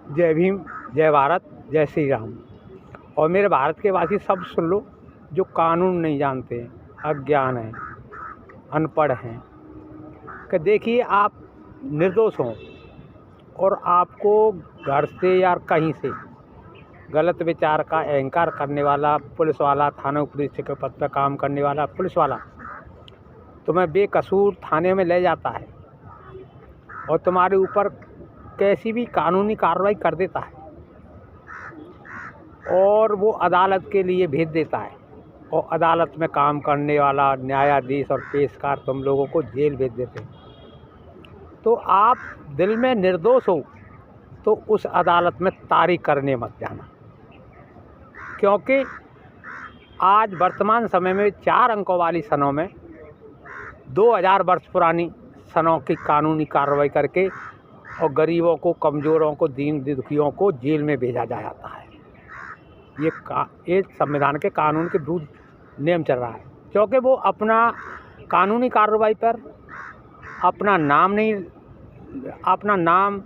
जय भीम, जय भारत, जय श्री राम। और मेरे भारत के वासी सब सुन लो जो कानून नहीं जानते हैं, अज्ञान हैं, अनपढ़ हैं, कि देखिए आप निर्दोष हों और आपको घर से या कहीं से गलत विचार का अहंकार करने वाला पुलिस वाला, थाना पुलिस के पद पर काम करने वाला पुलिस वाला तुम्हें बेकसूर थाने में ले जाता है और तुम्हारे ऊपर कैसी भी कानूनी कार्रवाई कर देता है और वो अदालत के लिए भेज देता है और अदालत में काम करने वाला न्यायाधीश और पेशकार तुम लोगों को जेल भेज देते हैं, तो आप दिल में निर्दोष हो तो उस अदालत में तारीख करने मत जाना, क्योंकि आज वर्तमान समय में 4 अंकों वाली सनों में 2000 वर्ष पुरानी सनों की कानूनी कार्रवाई करके और गरीबों को, कमज़ोरों को, दीन दुखियों को जेल में भेजा जाता है। ये संविधान के कानून के विरुद्ध नियम चल रहा है, क्योंकि वो अपना कानूनी कार्रवाई पर अपना नाम,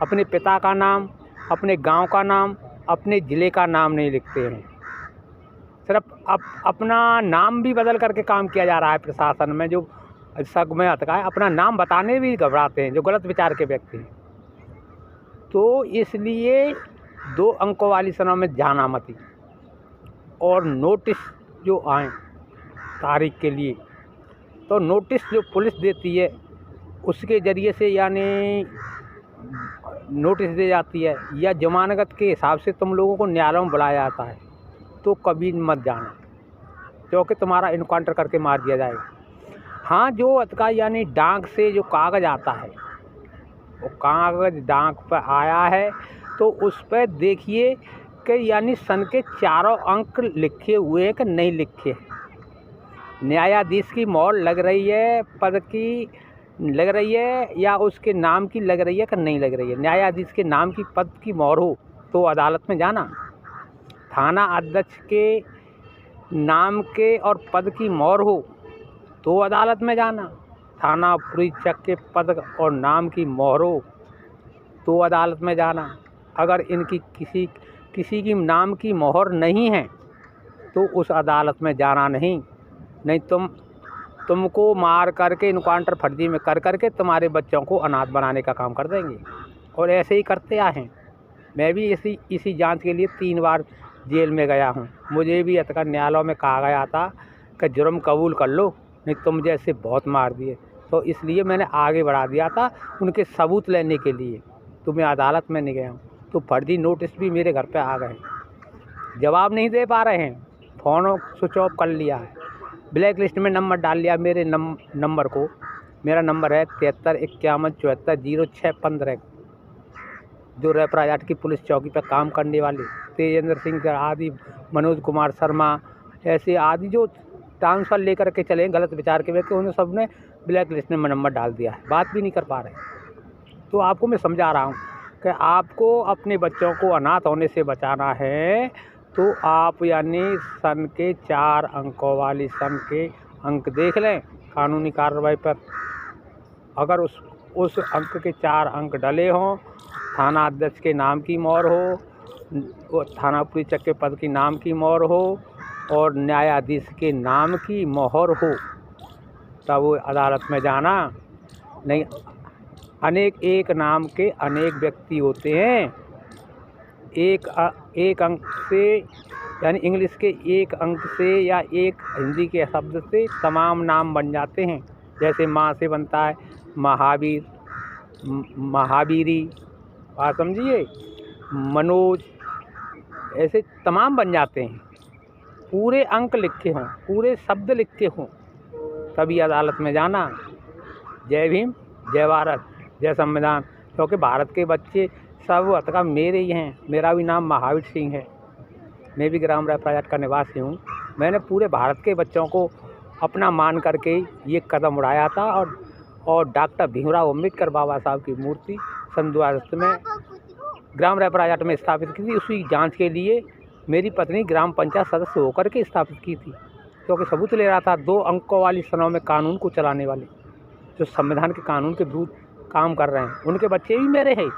अपने पिता का नाम, अपने गांव का नाम, अपने ज़िले का नाम नहीं लिखते हैं। सिर्फ अपना नाम भी बदल करके काम किया जा रहा है प्रशासन में, जो सग में अटका है, अपना नाम बताने भी घबराते हैं जो गलत विचार के व्यक्ति हैं। तो इसलिए 2 अंकों वाली सनों में जाना मत ही। और नोटिस जो आए तारीख के लिए, तो नोटिस जो पुलिस देती है उसके ज़रिए से, यानी नोटिस दे जाती है या जमानत के हिसाब से तुम लोगों को न्यायालय में बुलाया जाता है, तो कभी मत जाना, क्योंकि तुम्हारा इनकाउंटर करके मार दिया जाएगा। हाँ, जो अतका यानी डाक से जो कागज़ आता है, वो कागज़ डाक पर आया है तो उस पर देखिए कि यानी सन के 4 अंक लिखे हुए हैं कि नहीं लिखे हैं। न्यायाधीश की मोहर लग रही है, पद की लग रही है या उसके नाम की लग रही है कि नहीं लग रही है। न्यायाधीश के नाम की, पद की मोहर हो तो अदालत में जाना। थाना अध्यक्ष के नाम के और पद की मोहर हो तो अदालत में जाना। थाना परीक्षक के पद और नाम की मोहर हो तो अदालत में जाना। अगर इनकी किसी की नाम की मोहर नहीं है तो उस अदालत में जाना नहीं तुमको मार करके इनकाउंटर फर्जी में कर करके तुम्हारे बच्चों को अनाथ बनाने का काम कर देंगे। और ऐसे ही करते आए हैं। मैं भी इसी जांच के लिए 3 बार जेल में गया हूँ। मुझे भी अतका न्यायालय में कहा गया था कि जुर्म कबूल कर लो, नहीं तुम जैसे बहुत मार दिए, तो इसलिए मैंने आगे बढ़ा दिया था उनके सबूत लेने के लिए, तो मैं अदालत में नहीं गया हूँ। तो फर्जी नोटिस भी मेरे घर पे आ गए, जवाब नहीं दे पा रहे हैं, फ़ोन स्विच ऑफ कर लिया है, ब्लैक लिस्ट में नंबर डाल लिया मेरे नंबर को। मेरा नंबर है 7351740615। जो रैपराजाट की पुलिस चौकी पर काम करने वाले तेजेंद्र सिंह आदि, मनोज कुमार शर्मा, ऐसे आदि जो ट्रांसफ़र लेकर के चले गलत विचार के व्यक्ति, उन्होंने सब ने ब्लैक लिस्ट में नंबर डाल दिया है, बात भी नहीं कर पा रहे। तो आपको मैं समझा रहा हूँ कि आपको अपने बच्चों को अनाथ होने से बचाना है, तो आप यानी सन के 4 अंकों वाली सन के अंक देख लें कानूनी कार्रवाई पर। अगर उस अंक के 4 अंक डले हों, थाना अध्यक्ष के नाम की मोहर हो, थाना परीक्षक के पद की नाम की मोहर हो और न्यायाधीश के नाम की मोहर हो, तब अदालत में जाना। नहीं, एक नाम के अनेक व्यक्ति होते हैं। एक अंक से, यानी इंग्लिश के 1 अंक से या एक हिंदी के शब्द से तमाम नाम बन जाते हैं। जैसे माँ से बनता है महावीर, महावीरी, बात समझिए, मनोज, ऐसे तमाम बन जाते हैं। पूरे अंक लिखे हों, पूरे शब्द लिखे हों, तभी अदालत में जाना। जय भीम, जय भारत, जय संविधान। क्योंकि भारत के बच्चे सब अतका मेरे ही हैं। मेरा भी नाम महावीर सिंह है, मैं भी ग्राम रैपराजाट का निवासी हूँ। मैंने पूरे भारत के बच्चों को अपना मान करके ये कदम उठाया था और डॉक्टर भीमराव अम्बेडकर बाबा साहब की मूर्ति सन 2000 में ग्राम रैपराजाट में स्थापित की थी। उसी जांच के लिए मेरी पत्नी ग्राम पंचायत सदस्य होकर के स्थापित की थी, क्योंकि सबूत ले रहा था 2 अंकों वाली सनों में कानून को चलाने वाले जो संविधान के कानून के विरुद्ध काम कर रहे हैं, उनके बच्चे भी मेरे हैं।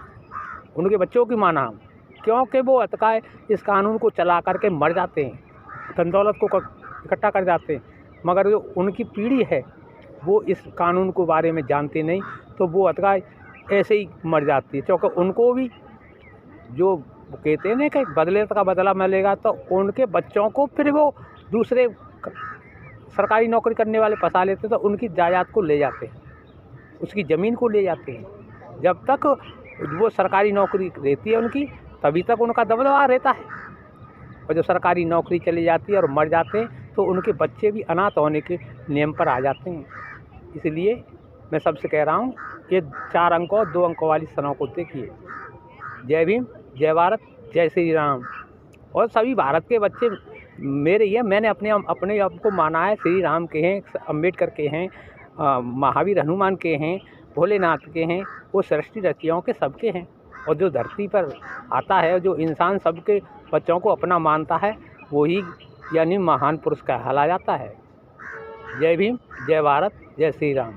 उनके बच्चों की माना हम, क्योंकि वो अतकाय इस कानून को चला करके मर जाते हैं, धन दौलत को इकट्ठा कर जाते हैं, मगर जो उनकी पीढ़ी है वो इस कानून के बारे में जानते नहीं, तो वो अतकाय ऐसे ही मर जाती है। क्योंकि उनको भी जो कहते हैं ना कि बदले का बदला मिलेगा, तो उनके बच्चों को फिर वो दूसरे सरकारी नौकरी करने वाले फंसा लेते, तो उनकी जायदाद को ले जाते हैं, उसकी ज़मीन को ले जाते हैं। जब तक वो सरकारी नौकरी रहती है उनकी, तभी तक उनका दबदबा रहता है, और जब सरकारी नौकरी चली जाती है और मर जाते हैं, तो उनके बच्चे भी अनाथ होने के नियम पर आ जाते हैं। इसलिए मैं सबसे कह रहा हूँ, ये 4 अंकों 2 अंकों वाली सनों को देखिए। जय भीम, जय भारत, जय श्री राम। और सभी भारत के बच्चे मेरे ही हैं, मैंने अपने आप को माना है श्री राम के हैं, अम्बेडकर के हैं, महावीर हनुमान के हैं, भोलेनाथ के हैं, वो सृष्टि रचयिताओं के सबके हैं। और जो धरती पर आता है, जो इंसान सबके बच्चों को अपना मानता है, वही यानी महान पुरुष कहलाया जाता है। जय भीम, जय भारत, जय श्री राम।